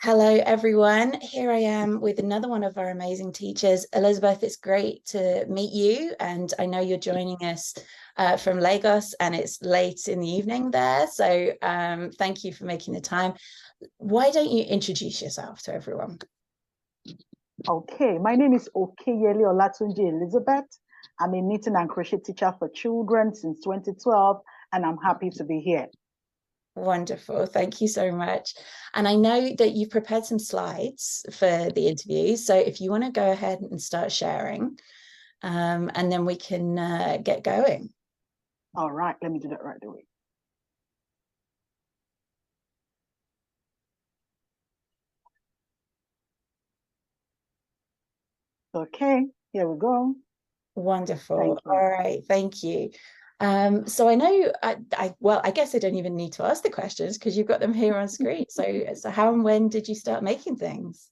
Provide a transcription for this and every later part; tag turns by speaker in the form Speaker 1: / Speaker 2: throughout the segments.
Speaker 1: Hello, everyone. Here I am with another one of our amazing teachers. Elizabeth, it's great to meet you. And I know you're joining us from Lagos and it's late in the evening there. So thank you for making the time. Why don't you introduce yourself to everyone?
Speaker 2: Okay, my name is Okeyele Olatunji Elizabeth. I'm a knitting and crochet teacher for children since 2012, and I'm happy to be here.
Speaker 1: Wonderful. Thank you so much. And I know that you've prepared some slides for the interview. So if you want to go ahead and start sharing, and then we can get going.
Speaker 2: All right, let me do that right away. Okay, here we go.
Speaker 1: Wonderful. All right, thank you. So I know I guess I don't even need to ask the questions because you've got them here on screen. So how and when did you start making things?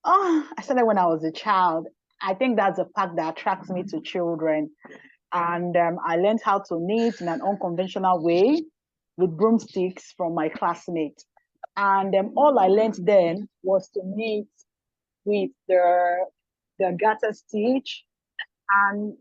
Speaker 2: Oh, I started when I was a child. I think that's a fact that attracts me to children. And I learned how to knit in an unconventional way with broomsticks from my classmates. And all I learned then was to knit with the garter stitch, and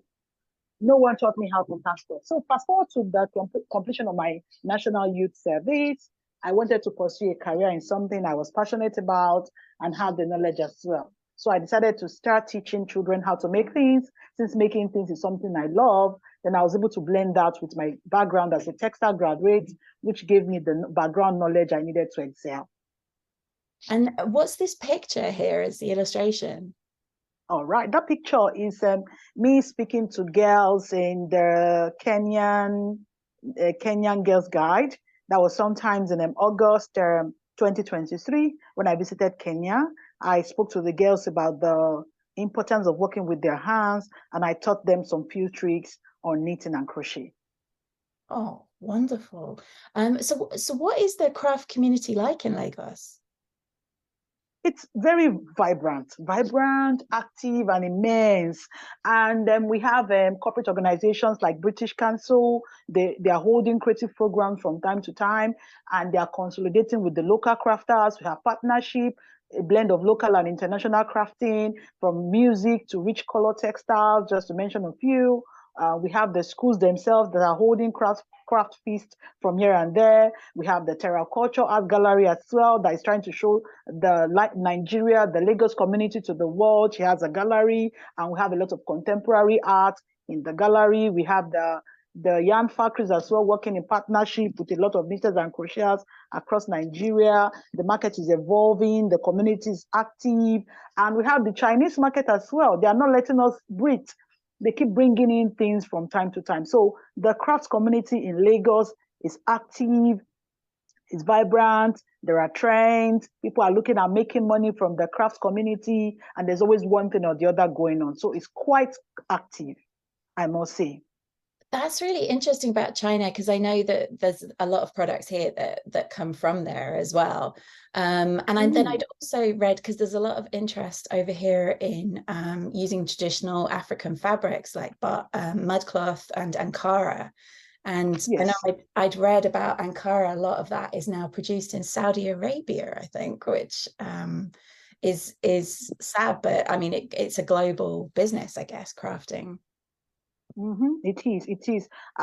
Speaker 2: no one taught me how to pastor. So fast forward to the completion of my National Youth Service, I wanted to pursue a career in something I was passionate about and had the knowledge as well. So I decided to start teaching children how to make things. Since making things is something I love, then I was able to blend that with my background as a textile graduate, which gave me the background knowledge I needed to excel.
Speaker 1: And what's this picture here as the illustration?
Speaker 2: All right, that picture is me speaking to girls in the Kenyan Girls Guide. That was sometimes in August 2023 when I visited Kenya. I spoke to the girls about the importance of working with their hands, and I taught them some few tricks on knitting and crochet.
Speaker 1: Oh, wonderful. So what is the craft community like in Lagos?
Speaker 2: It's very vibrant, active, and immense. And we have corporate organizations like British Council. They are holding creative programs from time to time, and they are consolidating with the local crafters. We have partnership, a blend of local and international crafting, from music to rich color textiles, just to mention a few. We have the schools themselves that are holding craft feast from here and there. We have the Terraculture Art Gallery as well that is trying to show the Nigeria, the Lagos community to the world. She has a gallery, and we have a lot of contemporary art in the gallery. We have the yarn factories as well, working in partnership with a lot of knitters and crocheters across Nigeria. The market is evolving, the community is active, and we have the Chinese market as well. They are not letting us breathe. They keep bringing in things from time to time. So the crafts community in Lagos is active, it's vibrant, there are trends, people are looking at making money from the crafts community, and there's always one thing or the other going on. So it's quite active, I must say.
Speaker 1: That's really interesting about China because I know that there's a lot of products here that come from there as well. And then I'd also read, because there's a lot of interest over here in using traditional African fabrics like mudcloth and Ankara. And yes. I know I'd read about Ankara. A lot of that is now produced in Saudi Arabia, I think, which is sad, but I mean it's a global business, I guess, crafting.
Speaker 2: It is.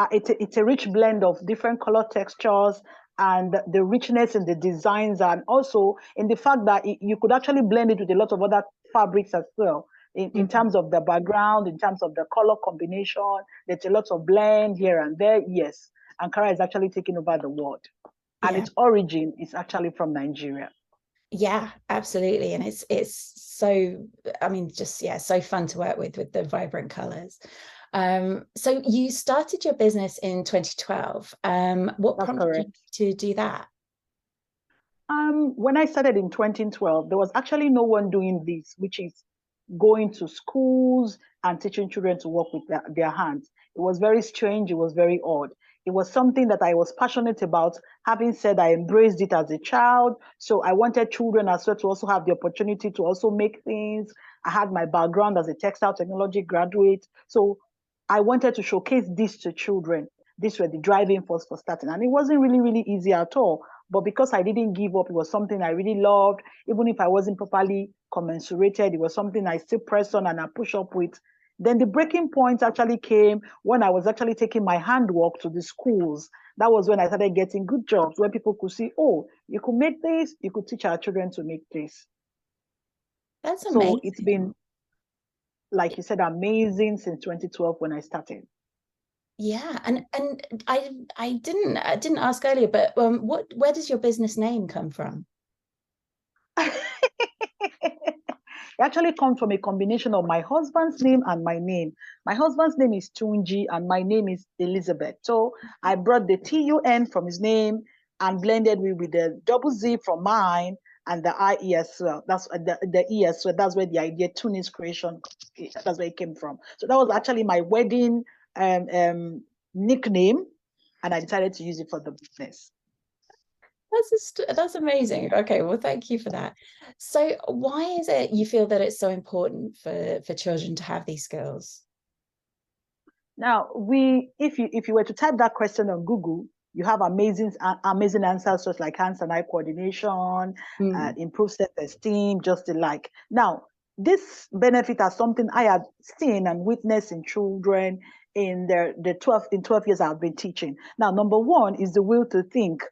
Speaker 2: It's a rich blend of different color textures and the richness in the designs, and also in the fact that you could actually blend it with a lot of other fabrics as well. In terms of the background, in terms of the color combination, there's a lot of blend here and there. Yes, Ankara is actually taking over the world, and its origin is actually from Nigeria.
Speaker 1: Yeah, absolutely. And it's so, I mean, just, so fun to work with the vibrant colors. So you started your business in 2012. What prompted you to do that?
Speaker 2: When I started in 2012, there was actually no one doing this, which is going to schools and teaching children to work with their hands. It was very strange. It was very odd. It was something that I was passionate about. Having said, I embraced it as a child. So I wanted children as well to also have the opportunity to also make things. I had my background as a textile technology graduate. So I wanted to showcase this to children. These were the driving force for starting. And it wasn't really, really easy at all. But because I didn't give up, it was something I really loved. Even if I wasn't properly commensurated, it was something I still pressed on and I push up with. Then the breaking point actually came when I was actually taking my handwork to the schools. That was when I started getting good jobs, where people could see, oh, you could make this, you could teach our children to make this.
Speaker 1: That's
Speaker 2: So it's
Speaker 1: amazing.
Speaker 2: been, like you said, amazing since 2012 when I started.
Speaker 1: Yeah, and I didn't ask earlier, but where does your business name come from?
Speaker 2: It actually comes from a combination of my husband's name and my name. My husband's name is Tunji and my name is Elizabeth. So I brought the TUN from his name and blended it with the double Z from mine and the IE as well. That's the E as well. That's where the idea Tunis creation, that's where it came from. So that was actually my wedding um, um, nickname, and I decided to use it for the business.
Speaker 1: That's amazing. Okay, well, thank you for that. So, why is it you feel that it's so important for children to have these skills?
Speaker 2: Now, if you were to type that question on Google, you have amazing answers such like hands and eye coordination,
Speaker 1: Mm,
Speaker 2: improve self-esteem, just the like. Now, this benefit are something I have seen and witnessed in children in the 12 years I've been teaching. Now, number one is the will to think.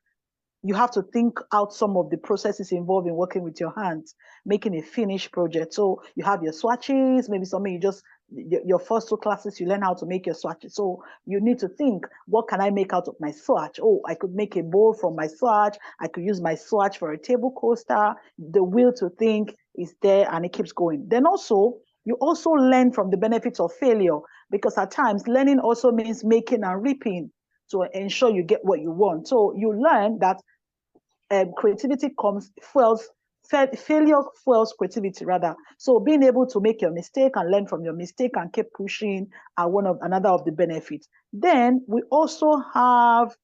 Speaker 2: You have to think out some of the processes involved in working with your hands, making a finished project. So you have your swatches, maybe something you just your first two classes, you learn how to make your swatches. So you need to think, what can I make out of my swatch? Oh, I could make a bowl from my swatch. I could use my swatch for a table coaster. The will to think is there and it keeps going. Then also, you also learn from the benefits of failure because at times learning also means making and reaping to ensure you get what you want. So you learn that creativity comes fuels failure fuels creativity rather. So being able to make your mistake and learn from your mistake and keep pushing are one of another of the benefits. Then we also have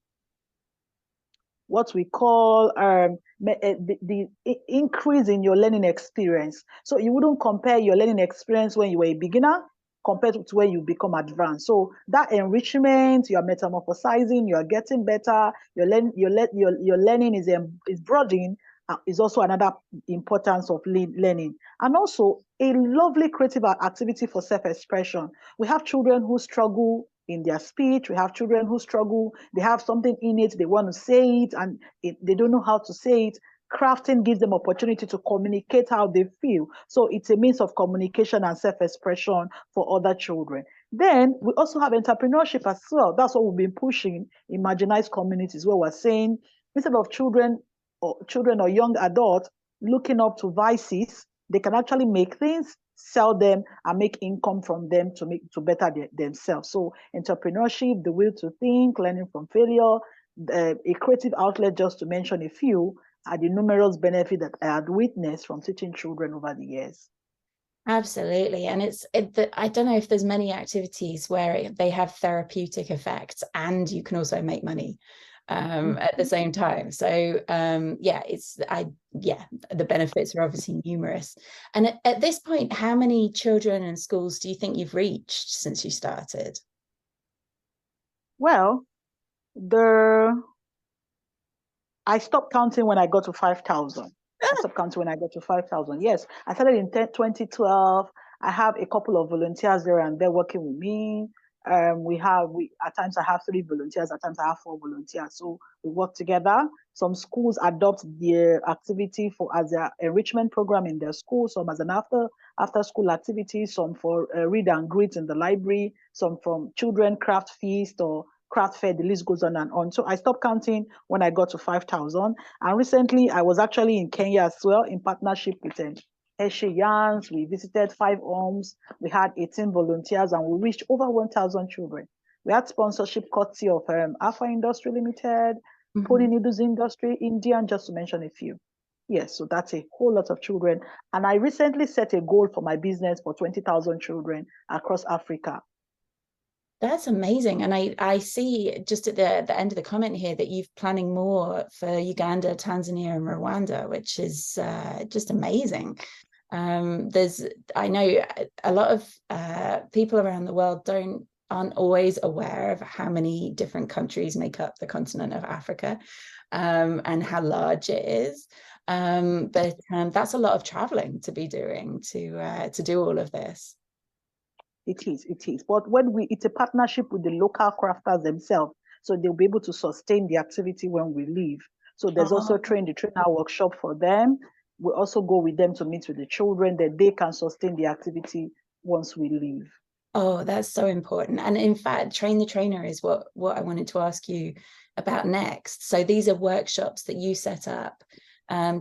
Speaker 2: what we call the increase in your learning experience. So you wouldn't compare your learning experience when you were a beginner compared to where you become advanced. So that enrichment, you are metamorphosizing, you are getting better, your learning is broadening, is also another importance of learning. And also a lovely creative activity for self-expression. We have children who struggle in their speech. We have children who struggle. They have something in it. They want to say it and they don't know how to say it. Crafting gives them opportunity to communicate how they feel. So it's a means of communication and self-expression for other children. Then we also have entrepreneurship as well. That's what we've been pushing in marginalized communities, where we're saying instead of children or young adults looking up to vices, they can actually make things, sell them, and make income from them to better themselves. So entrepreneurship, the will to think, learning from failure, a creative outlet, just to mention a few, are the numerous benefits that I had witnessed from teaching children over the years.
Speaker 1: absolutely. And I don't know if there's many activities where they have therapeutic effects and you can also make money at the same time. So yeah, the benefits are obviously numerous. And at this point, how many children and schools do you think you've reached since you started?
Speaker 2: Well, the I stopped counting when I got to 5,000. I stopped counting when I got to 5,000. Yes, I started in 2012. I have a couple of volunteers there and they're working with me. We at times I have 3 volunteers, at times I have 4 volunteers. So we work together. Some schools adopt the activity for as their enrichment program in their school, some as an after school activity, some for read and greet in the library, some from children craft feast or craft fair. The list goes on and on. So I stopped counting when I got to 5,000. And recently I was actually in Kenya as well in partnership with Eshe Yans. We visited 5 homes. We had 18 volunteers and we reached over 1,000 children. We had sponsorship courtesy of Alpha Industry Limited, Pony
Speaker 1: Mhm.
Speaker 2: Needles Industry, Indian, just to mention a few. Yes, so that's a whole lot of children. And I recently set a goal for my business for 20,000 children across Africa.
Speaker 1: That's amazing. And I see just at the end of the comment here that you're planning more for Uganda, Tanzania, and Rwanda, which is just amazing. There's I know a lot of people around the world don't aren't always aware of how many different countries make up the continent of Africa, and how large it is. But that's a lot of traveling to be doing to do all of this.
Speaker 2: It is, it is. But it's a partnership with the local crafters themselves, so they'll be able to sustain the activity when we leave. So there's also
Speaker 1: Oh,
Speaker 2: train the trainer workshop for them. We also go with them to meet with the children that they can sustain the activity once we leave.
Speaker 1: oh, that's so important. And in fact, train the trainer is what I wanted to ask you about next. So these are workshops that you set up,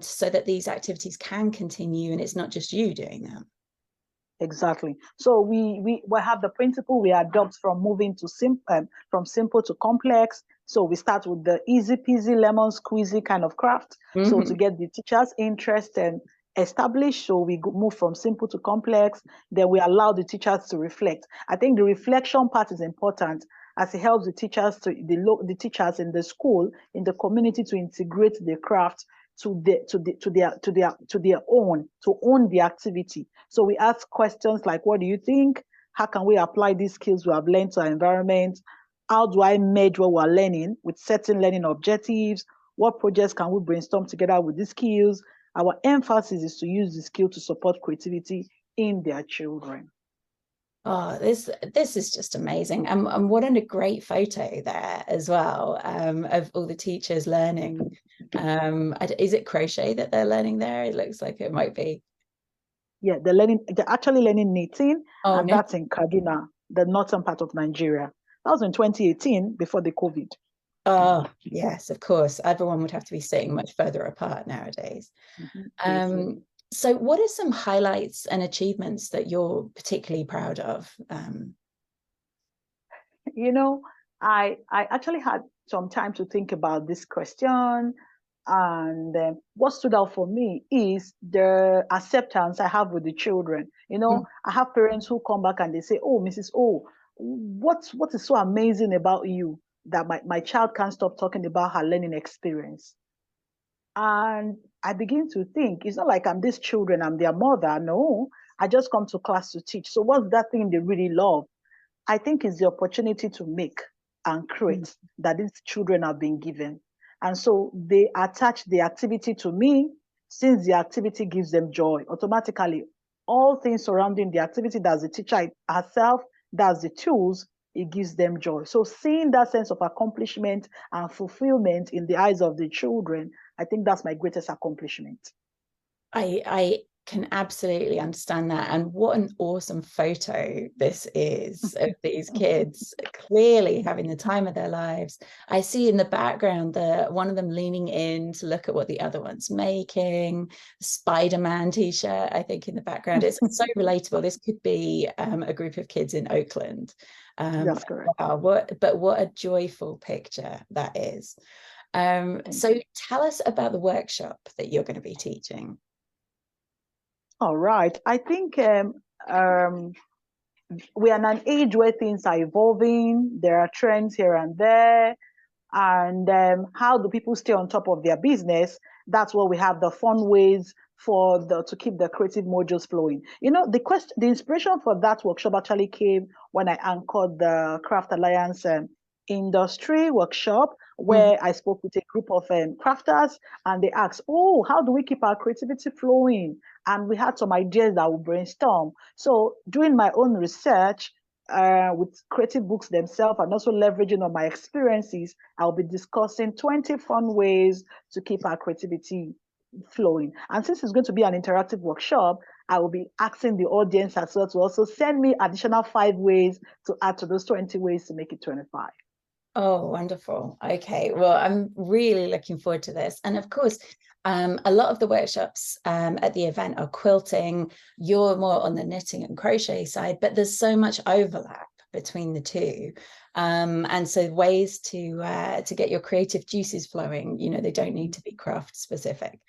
Speaker 1: so that these activities can continue, and it's not just you doing them.
Speaker 2: Exactly. So we have the principle we adopt from moving to from simple to complex. So we start with the easy peasy lemon squeezy kind of craft. So to get the teachers' interest and established, so we move from simple to complex. Then we allow the teachers to reflect. I think the reflection part is important, as it helps the teachers the teachers in the school, in the community, to integrate the craft to their own, to own the activity. So we ask questions like, what do you think? How can we apply these skills we have learned to our environment? How do I merge what we're learning with certain learning objectives? What projects can we brainstorm together with these skills? Our emphasis is to use the skill to support creativity in their children.
Speaker 1: Oh, this is just amazing. And what a great photo there as well, of all the teachers learning. Is it crochet that they're learning there? It looks like it might be.
Speaker 2: Yeah, they're actually learning knitting,
Speaker 1: Oh,
Speaker 2: and
Speaker 1: no.
Speaker 2: that's in Kaduna, the northern part of Nigeria. That was in 2018, before the COVID.
Speaker 1: Oh, yes, of course. Everyone would have to be sitting much further apart nowadays.
Speaker 2: Easily.
Speaker 1: So what are some highlights and achievements that you're particularly proud of?
Speaker 2: You know, I actually had some time to think about this question, and what stood out for me is the acceptance I have with the children. You know, I have parents who come back and they say, "Oh, Mrs. O, what is so amazing about you that my child can't stop talking about her learning experience?" And I begin to think, it's not like I'm these children, I'm their mother. No, I just come to class to teach. So what's that thing they really love? I think it's the opportunity to make and create that these children have been given. And so they attach the activity to me. Since the activity gives them joy, automatically all things surrounding the activity, that's the teacher herself, that's the tools, it gives them joy. So seeing that sense of accomplishment and fulfillment in the eyes of the children, I think that's my greatest accomplishment.
Speaker 1: I can absolutely understand that. And what an awesome photo this is of these kids clearly having the time of their lives. I see in the background one of them leaning in to look at what the other one's making. Spider-Man t-shirt, I think, in the background. It's so relatable. This could be a group of kids in Oakland.
Speaker 2: That's correct.
Speaker 1: Wow, what a joyful picture that is. So tell us about the workshop that you're going to be teaching.
Speaker 2: All right. I think we are in an age where things are evolving. There are trends here and there. And how do people stay on top of their business? That's where we have the fun ways to keep the creative mojos flowing. You know, the inspiration for that workshop actually came when I anchored the Craft Alliance industry workshop, where I spoke with a group of crafters, and they asked, "Oh, how do we keep our creativity flowing?" And we had some ideas that we brainstorm. So doing my own research with creative books themselves, and also leveraging on my experiences, I'll be discussing 20 fun ways to keep our creativity flowing. And since it's going to be an interactive workshop, I will be asking the audience as well to also send me additional 5 ways to add to those 20 ways to make it 25.
Speaker 1: Oh, wonderful. Okay. Well, I'm really looking forward to this. And of course, a lot of the workshops at the event are quilting. You're more on the knitting and crochet side, but there's so much overlap between the two. And so ways to get your creative juices flowing, you know, they don't need to be craft specific.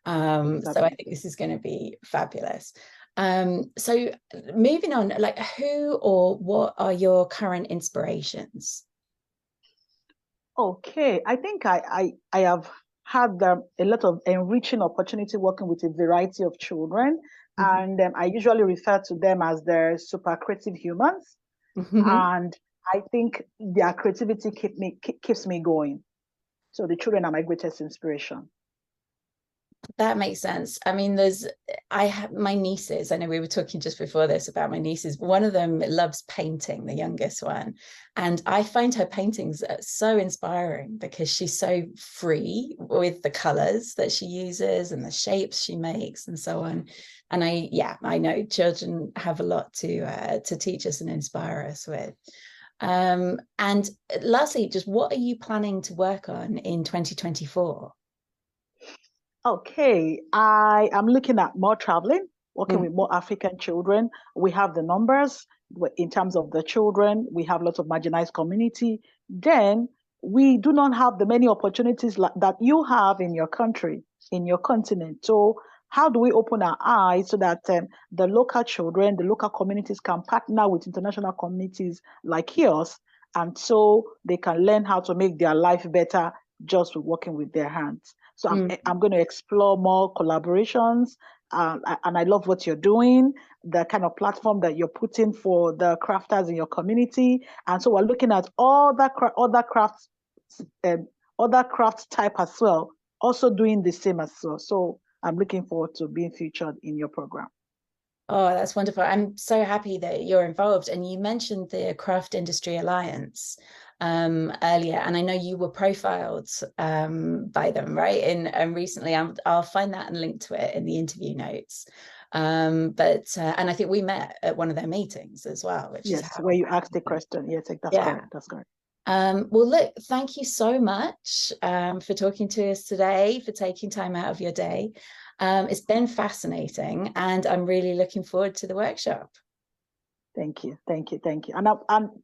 Speaker 2: Exactly.
Speaker 1: So I think this is going to be fabulous. So moving on, like, who or what are your current inspirations?
Speaker 2: Okay, I think I have had a lot of enriching opportunity working with a variety of children, and I usually refer to them as the super creative humans. And I think their creativity keeps me going. So the children are my greatest inspiration.
Speaker 1: That makes sense. I mean, I have my nieces. I know we were talking just before this about my nieces. One of them loves painting, the youngest one. And I find her paintings so inspiring because she's so free with the colors that she uses and the shapes she makes and so on. And I know children have a lot to teach us and inspire us with. And lastly, just what are you planning to work on in 2024?
Speaker 2: Okay, I am looking at more traveling, working
Speaker 1: Mm.
Speaker 2: with more African children. We have the numbers in terms of the children. We have lots of marginalized community. Then we do not have the many opportunities that you have in your country, in your continent. So how do we open our eyes so that the local children, the local communities can partner with international communities like yours, and so they can learn how to make their life better just with working with their hands. So I'm going to explore more collaborations, and I love what you're doing, the kind of platform that you're putting for the crafters in your community. And so we're looking at all that other crafts, other craft type as well, also doing the same as well. So I'm looking forward to being featured in your program.
Speaker 1: Oh, that's wonderful. I'm so happy that you're involved. And you mentioned the Craft Industry Alliance earlier, and I know you were profiled by them, right? And recently, I'll find that and link to it in the interview notes. And I think we met at one of their meetings as well, which is
Speaker 2: Yes,
Speaker 1: how.
Speaker 2: where you asked the question. Yes, that's
Speaker 1: Yeah.
Speaker 2: correct. That's correct.
Speaker 1: Well, look, thank you so much for talking to us today, for taking time out of your day. It's been fascinating, and I'm really looking forward to the workshop.
Speaker 2: Thank you, thank you, thank you. And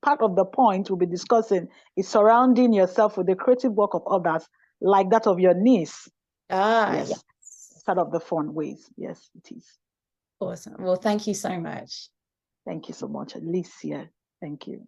Speaker 2: part of the point we'll be discussing is surrounding yourself with the creative work of others, like that of your niece.
Speaker 1: Yeah.
Speaker 2: Yes, part of the fun ways. Yes, it is.
Speaker 1: Awesome. Well, thank you so much.
Speaker 2: Thank you so much, Alicia. Thank you.